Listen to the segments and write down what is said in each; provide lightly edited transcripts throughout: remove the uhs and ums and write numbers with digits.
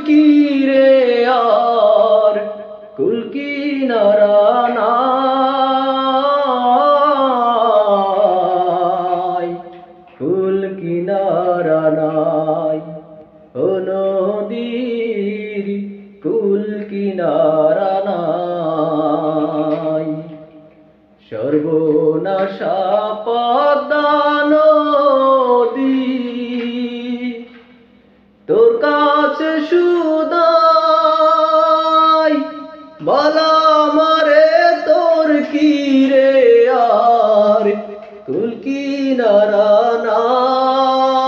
কিরে আর কুল কিনারা নাই, কুল কিনারা নাই। ও নদীর কুল কিনারা নাই। সর্বনাশা পদ্মা নদী তোর কাছে সুদাই, বলা মারে তোর কিরে আর কুল কিনারা নাই,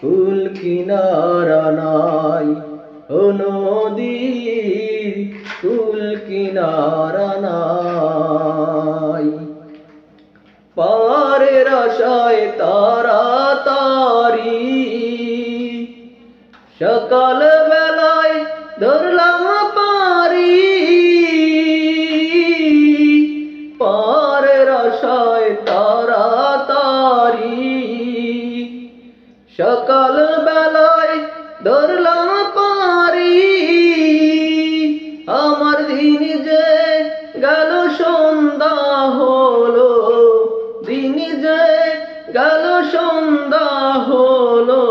কুল কিনারা নাই। ও নদীর কুল কিনারা নাই। পারের আশায় তাড়াতাড়ি সকাল বেলায় ধরলাম পারি, পারের আশায় তাড়াতাড়ি সকাল বেলায় ধরলাম পারি। আমার দিন যে গেল সন্ধ্যা হলো, দিন যে গেল সন্ধ্যা হলো,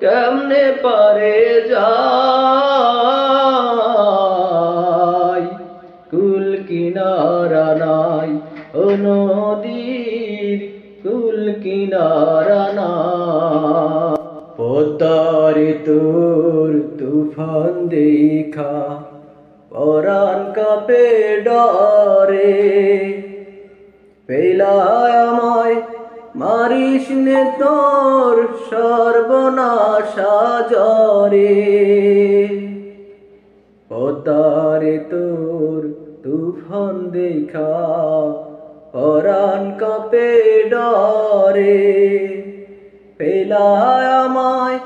কেমনে পারে যাই কুল কিনারা নাই। ও নদীর কুল কিনারা নাই। পদ্মারে তোর তুফান দেখা পরাণ কাঁপে ডরে, পেলায় আমায় মারিস নে তোর সর্বনাশা জরে। পদ্মারে তোর তুফান দেখা পরাণ কাঁপে ডরে, পেলায় আমায়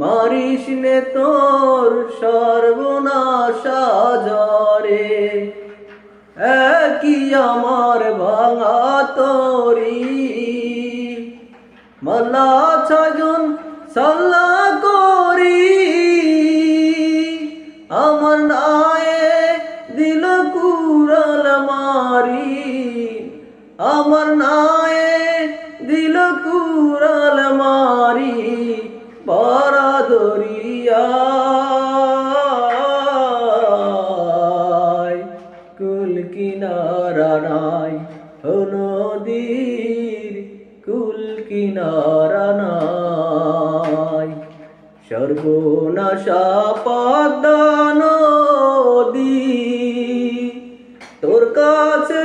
মারিস নে তোর সর্বনাশা জরে। একই আমার ভাঙা তরি মাল্লা ছজন সাল্লা করি, আমার নায়ে দিল কুরাল মারি, আমার নায়ে দিল কুরাল মারি। বড়া দরিয়া কুল কিনারা নাই। ও নদীর কুল কিনারা নাই। সর্বনাশা পদ্মা নদী তোর কাছে